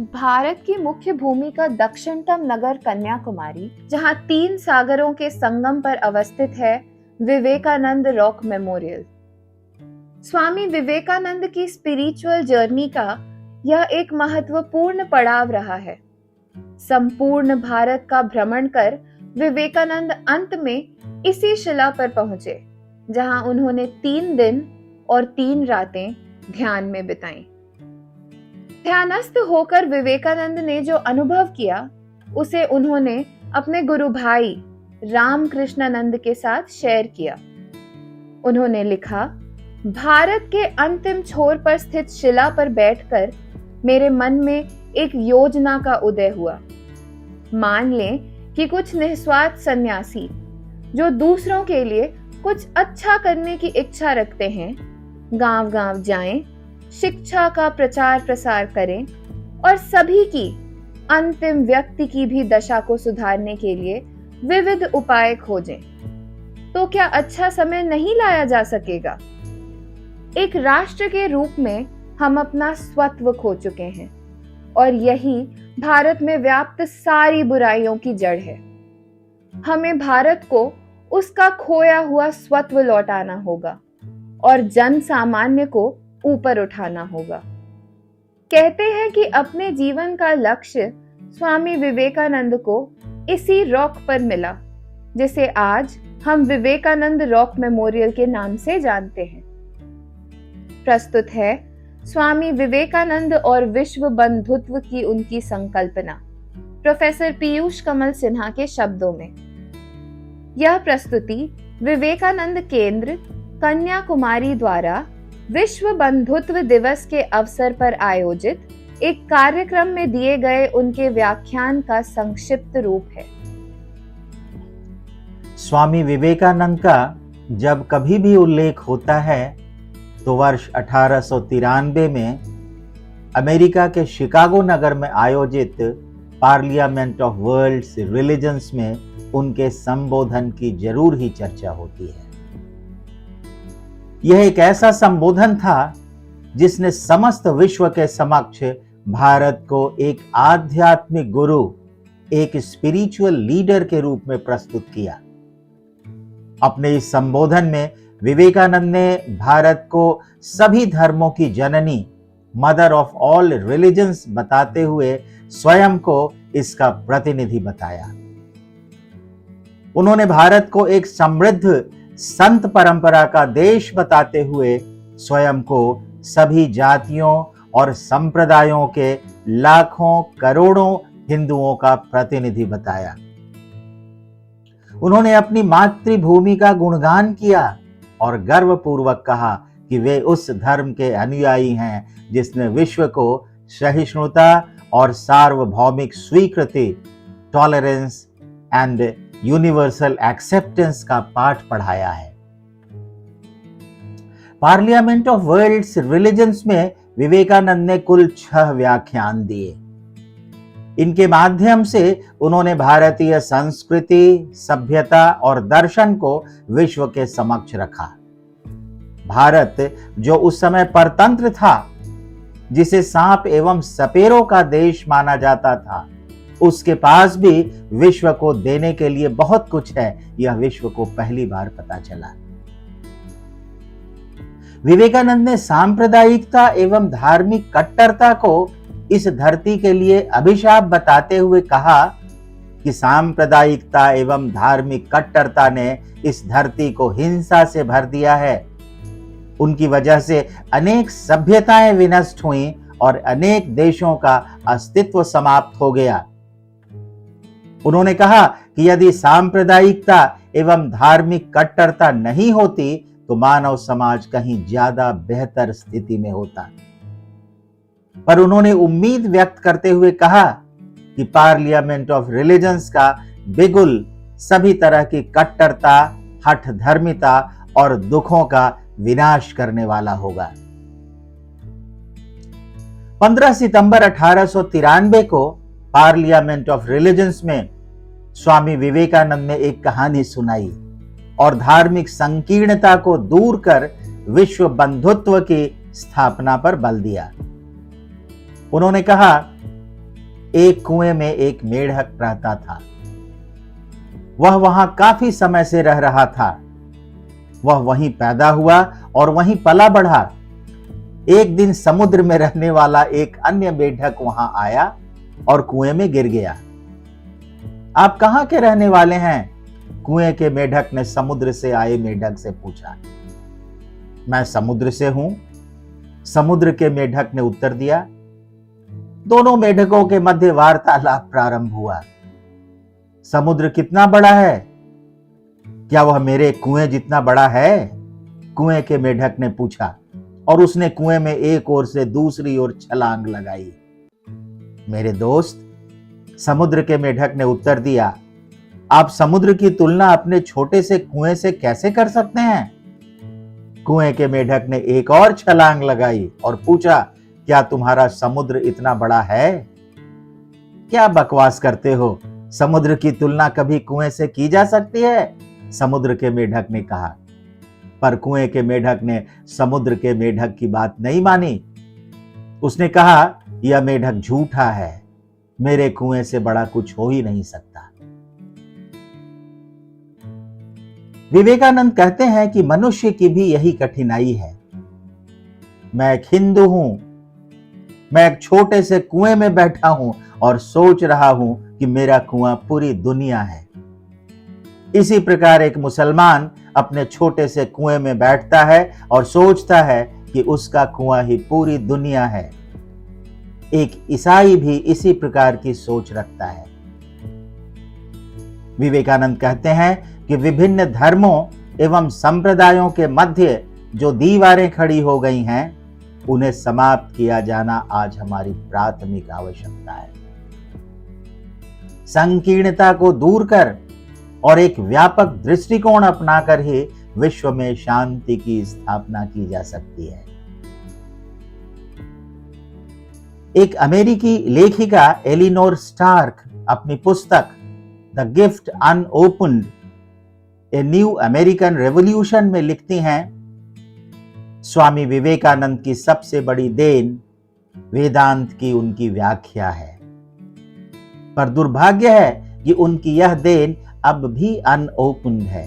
भारत की मुख्य भूमि का दक्षिणतम नगर कन्याकुमारी, जहां 3 सागरों के संगम पर अवस्थित है विवेकानंद रॉक मेमोरियल। स्वामी विवेकानंद की स्पिरिचुअल जर्नी का यह एक महत्वपूर्ण पड़ाव रहा है। संपूर्ण भारत का भ्रमण कर विवेकानंद अंत में इसी शिला पर पहुंचे, जहां उन्होंने 3 दिन और 3 रातें ध्यान में बिताई। ध्यानस्थ होकर विवेकानंद ने जो अनुभव किया, उसे उन्होंने अपने गुरु भाई रामकृष्णानंद के साथ शेयर किया। उन्होंने लिखा, भारत के अंतिम छोर पर स्थित शिला पर बैठकर मेरे मन में एक योजना का उदय हुआ। मान लें कि कुछ निस्वार्थ सन्यासी जो दूसरों के लिए कुछ अच्छा करने की इच्छा रखते हैं, गांव-गांव जाएं, शिक्षा का प्रचार प्रसार करें और सभी की, अंतिम व्यक्ति की भी दशा को सुधारने के लिए विविध उपाय खोजें, तो क्या अच्छा समय नहीं लाया जा सकेगा? एक राष्ट्र के रूप में हम अपना स्वत्व खो चुके हैं और यही भारत में व्याप्त सारी बुराइयों की जड़ है। हमें भारत को उसका खोया हुआ स्वत्व लौटाना होगा और जन सामान्य को ऊपर उठाना होगा। कहते हैं कि अपने जीवन का लक्ष्य स्वामी विवेकानंद को इसी रॉक पर मिला, जिसे आज हम विवेकानंद रॉक मेमोरियल के नाम से जानते हैं। प्रस्तुत है स्वामी विवेकानंद और विश्व बंधुत्व की उनकी संकल्पना, प्रोफेसर पीयूष कमल सिन्हा के शब्दों में। यह प्रस्तुति विवेकानंद केंद्र कन्याकुमारी द्वारा विश्व बंधुत्व दिवस के अवसर पर आयोजित एक कार्यक्रम में दिए गए उनके व्याख्यान का संक्षिप्त रूप है। स्वामी विवेकानंद का जब कभी भी उल्लेख होता है तो वर्ष 1893 में अमेरिका के शिकागो नगर में आयोजित पार्लियामेंट ऑफ वर्ल्ड्स रिलीजन्स में उनके संबोधन की जरूर ही चर्चा होती है। यह एक ऐसा संबोधन था जिसने समस्त विश्व के समक्ष भारत को एक आध्यात्मिक गुरु, एक स्पिरिचुअल लीडर के रूप में प्रस्तुत किया। अपने इस संबोधन में विवेकानंद ने भारत को सभी धर्मों की जननी, मदर ऑफ ऑल रिलीजन्स बताते हुए स्वयं को इसका प्रतिनिधि बताया। उन्होंने भारत को एक समृद्ध संत परंपरा का देश बताते हुए स्वयं को सभी जातियों और संप्रदायों के लाखों करोड़ों हिंदुओं का प्रतिनिधि बताया। उन्होंने अपनी मातृभूमि का गुणगान किया और गर्वपूर्वक कहा कि वे उस धर्म के अनुयायी हैं जिसने विश्व को सहिष्णुता और सार्वभौमिक स्वीकृति, टॉलरेंस एंड यूनिवर्सल एक्सेप्टेंस का पाठ पढ़ाया है। पार्लियामेंट ऑफ वर्ल्ड्स रिलीजन्स में विवेकानंद ने कुल 6 व्याख्यान दिए। इनके माध्यम से उन्होंने भारतीय संस्कृति, सभ्यता और दर्शन को विश्व के समक्ष रखा। भारत, जो उस समय परतंत्र था, जिसे सांप एवं सपेरों का देश माना जाता था, उसके पास भी विश्व को देने के लिए बहुत कुछ है। यह विश्व को पहली बार पता चला। विवेकानंद ने सांप्रदायिकता एवं धार्मिक कट्टरता को इस धरती के लिए अभिशाप बताते हुए कहा कि सांप्रदायिकता एवं धार्मिक कट्टरता ने इस धरती को हिंसा से भर दिया है। उनकी वजह से अनेक सभ्यताएं विनष्ट हुई और अनेक देशों का अस्तित्व समाप्त हो गया। उन्होंने कहा कि यदि सांप्रदायिकता एवं धार्मिक कट्टरता नहीं होती तो मानव समाज कहीं ज्यादा बेहतर स्थिति में होता। पर उन्होंने उम्मीद व्यक्त करते हुए कहा कि पार्लियामेंट ऑफ रिलीजन्स का बिगुल सभी तरह की कट्टरता, हठ धर्मिता और दुखों का विनाश करने वाला होगा। 15 सितंबर 1893 को पार्लियामेंट ऑफ रिलीजन्स में स्वामी विवेकानंद ने एक कहानी सुनाई और धार्मिक संकीर्णता को दूर कर विश्व बंधुत्व की स्थापना पर बल दिया। उन्होंने कहा एक कुएं में एक मेढक रहता था। वह वहां काफी समय से रह रहा था। वह वहीं पैदा हुआ और वहीं पला बढ़ा। एक दिन समुद्र में रहने वाला एक अन्य मेढक वहां आया और कुएं में गिर गया। आप कहां के रहने वाले हैं? कुएं के मेढक ने समुद्र से आए मेढक से पूछा। मैं समुद्र से हूं, समुद्र के मेढक ने उत्तर दिया। दोनों मेढकों के मध्य वार्तालाप प्रारंभ हुआ। समुद्र कितना बड़ा है? क्या वह मेरे कुएं जितना बड़ा है? कुएं के मेढक ने पूछा और उसने कुएं में एक ओर से दूसरी ओर छलांग लगाई। मेरे दोस्त, समुद्र के मेढक ने उत्तर दिया, आप समुद्र की तुलना अपने छोटे से कुएं से कैसे कर सकते हैं? कुएं के मेढक ने एक और छलांग लगाई और पूछा, क्या तुम्हारा समुद्र इतना बड़ा है? क्या बकवास करते हो? समुद्र की तुलना कभी कुएं से की जा सकती है? समुद्र के मेढक ने कहा। पर कुएं के मेढक ने समुद्र के मेढक की बात नहीं मानी। उसने कहा, यह मेढक झूठा है, मेरे कुएं से बड़ा कुछ हो ही नहीं सकता। विवेकानंद कहते हैं कि मनुष्य की भी यही कठिनाई है। मैं एक हिंदू हूं, मैं एक छोटे से कुएं में बैठा हूं और सोच रहा हूं कि मेरा कुआं पूरी दुनिया है। इसी प्रकार एक मुसलमान अपने छोटे से कुएं में बैठता है और सोचता है कि उसका कुआं ही पूरी दुनिया है। एक ईसाई भी इसी प्रकार की सोच रखता है। विवेकानंद कहते हैं कि विभिन्न धर्मों एवं संप्रदायों के मध्य जो दीवारें खड़ी हो गई हैं, उन्हें समाप्त किया जाना आज हमारी प्राथमिक आवश्यकता है। संकीर्णता को दूर कर और एक व्यापक दृष्टिकोण अपनाकर ही विश्व में शांति की स्थापना की जा सकती है। एक अमेरिकी लेखिका एलिनोर स्टार्क अपनी पुस्तक the gift unopened a new American revolution में लिखती हैं, स्वामी विवेकानंद की सबसे बड़ी देन वेदांत की उनकी व्याख्या है। पर दुर्भाग्य है कि उनकी यह देन अब भी अनओपन्ड है।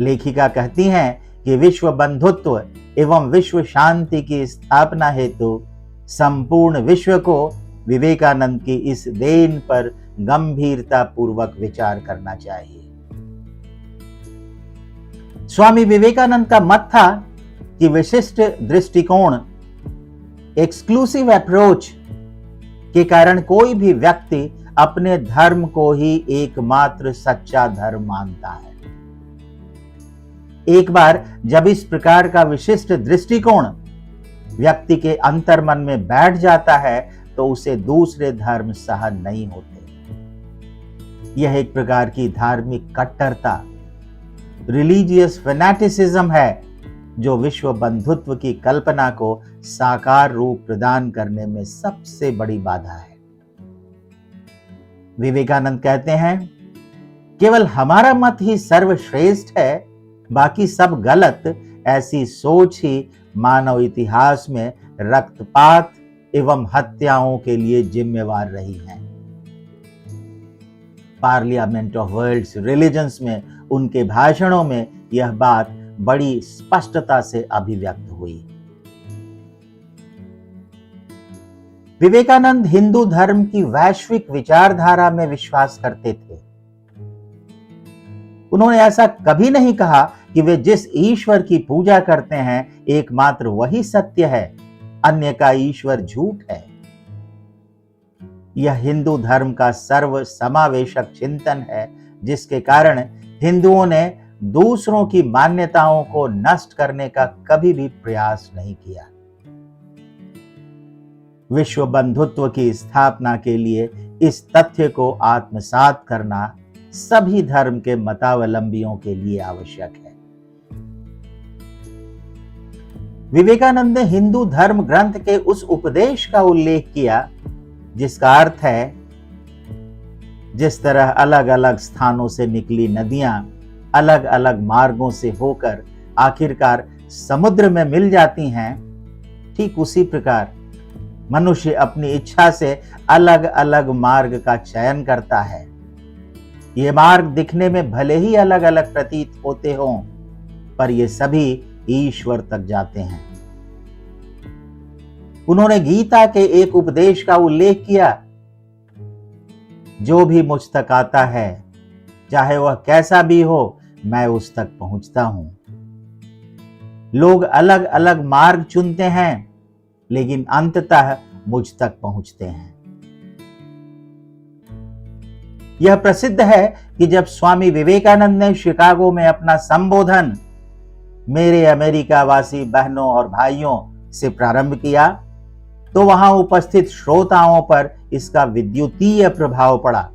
लेखिका कहती हैं कि विश्व बंधुत्व एवं विश्व शांति की स्थापना हेतु संपूर्ण विश्व को विवेकानंद की इस देन पर गंभीरता पूर्वक विचार करना चाहिए। स्वामी विवेकानंद का मत था कि विशिष्ट दृष्टिकोण, एक्सक्लूसिव अप्रोच के कारण कोई भी व्यक्ति अपने धर्म को ही एकमात्र सच्चा धर्म मानता है। एक बार जब इस प्रकार का विशिष्ट दृष्टिकोण व्यक्ति के अंतर्मन में बैठ जाता है तो उसे दूसरे धर्म सहन नहीं होते। यह एक प्रकार की धार्मिक कट्टरता, रिलीजियस फैनेटिसिज्म है, जो विश्व बंधुत्व की कल्पना को साकार रूप प्रदान करने में सबसे बड़ी बाधा है। विवेकानंद कहते हैं, केवल हमारा मत ही सर्वश्रेष्ठ है, बाकी सब गलत। ऐसी सोच ही मानव इतिहास में रक्तपात एवं हत्याओं के लिए जिम्मेवार रही है। पार्लियामेंट ऑफ वर्ल्ड्स रिलीजन्स में उनके भाषणों में यह बात बड़ी स्पष्टता से अभिव्यक्त हुई। विवेकानंद हिंदू धर्म की वैश्विक विचारधारा में विश्वास करते थे। उन्होंने ऐसा कभी नहीं कहा कि वे जिस ईश्वर की पूजा करते हैं एकमात्र वही सत्य है, अन्य का ईश्वर झूठ है। यह हिंदू धर्म का सर्व समावेशक चिंतन है, जिसके कारण हिंदुओं ने दूसरों की मान्यताओं को नष्ट करने का कभी भी प्रयास नहीं किया। विश्व बंधुत्व की स्थापना के लिए इस तथ्य को आत्मसात करना सभी धर्म के मतावलंबियों के लिए आवश्यक है। विवेकानंद ने हिंदू धर्म ग्रंथ के उस उपदेश का उल्लेख किया जिसका अर्थ है, जिस तरह अलग अलग स्थानों से निकली नदियां अलग अलग मार्गों से होकर आखिरकार समुद्र में मिल जाती हैं, ठीक उसी प्रकार मनुष्य अपनी इच्छा से अलग अलग मार्ग का चयन करता है। ये मार्ग दिखने में भले ही अलग अलग प्रतीत होते हों, पर ये सभी ईश्वर तक जाते हैं। उन्होंने गीता के एक उपदेश का उल्लेख किया, जो भी मुझ तक आता है, चाहे वह कैसा भी हो, मैं उस तक पहुंचता हूं। लोग अलग अलग मार्ग चुनते हैं, लेकिन अंततः मुझ तक पहुंचते हैं। यह प्रसिद्ध है कि जब स्वामी विवेकानंद ने शिकागो में अपना संबोधन मेरे अमेरिका वासी बहनों और भाइयों से प्रारंभ किया, तो वहां उपस्थित श्रोताओं पर इसका विद्युतीय प्रभाव पड़ा।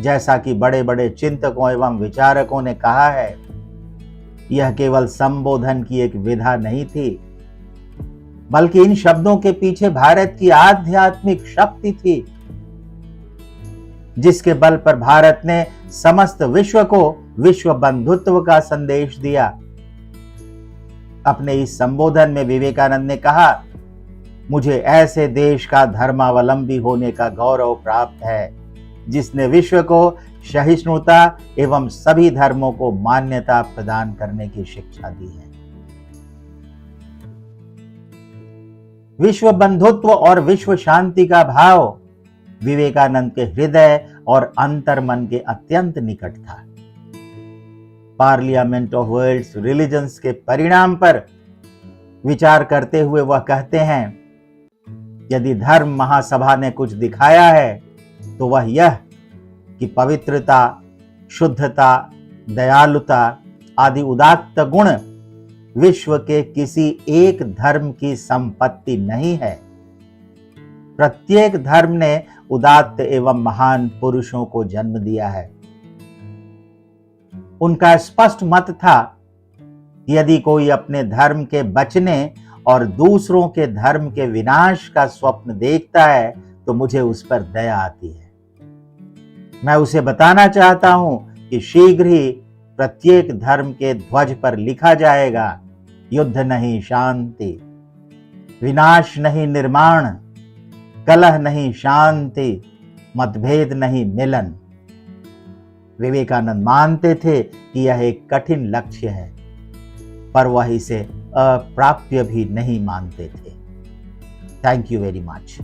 जैसा कि बड़े बड़े चिंतकों एवं विचारकों ने कहा है, यह केवल संबोधन की एक विधा नहीं थी, बल्कि इन शब्दों के पीछे भारत की आध्यात्मिक शक्ति थी, जिसके बल पर भारत ने समस्त विश्व को विश्व बंधुत्व का संदेश दिया। अपने इस संबोधन में विवेकानंद ने कहा, मुझे ऐसे देश का धर्मावलंबी होने का गौरव प्राप्त है, जिसने विश्व को सहिष्णुता एवं सभी धर्मों को मान्यता प्रदान करने की शिक्षा दी है। विश्व बंधुत्व और विश्व शांति का भाव विवेकानंद के हृदय और अंतर्मन के अत्यंत निकट था। पार्लियामेंट ऑफ वर्ल्ड्स रिलीजन्स के परिणाम पर विचार करते हुए वह कहते हैं, यदि धर्म महासभा ने कुछ दिखाया है तो वह यह कि पवित्रता, शुद्धता, दयालुता आदि उदात्त गुण विश्व के किसी एक धर्म की संपत्ति नहीं है। प्रत्येक धर्म ने उदात्त एवं महान पुरुषों को जन्म दिया है। उनका स्पष्ट मत था कि यदि कोई अपने धर्म के बचने और दूसरों के धर्म के विनाश का स्वप्न देखता है तो मुझे उस पर दया आती है। मैं उसे बताना चाहता हूं कि शीघ्र ही प्रत्येक धर्म के ध्वज पर लिखा जाएगा, युद्ध नहीं शांति, विनाश नहीं निर्माण, कलह नहीं शांति, मतभेद नहीं मिलन। विवेकानंद मानते थे कि यह एक कठिन लक्ष्य है, पर वह इसे अप्राप्य भी नहीं मानते थे। Thank you very much.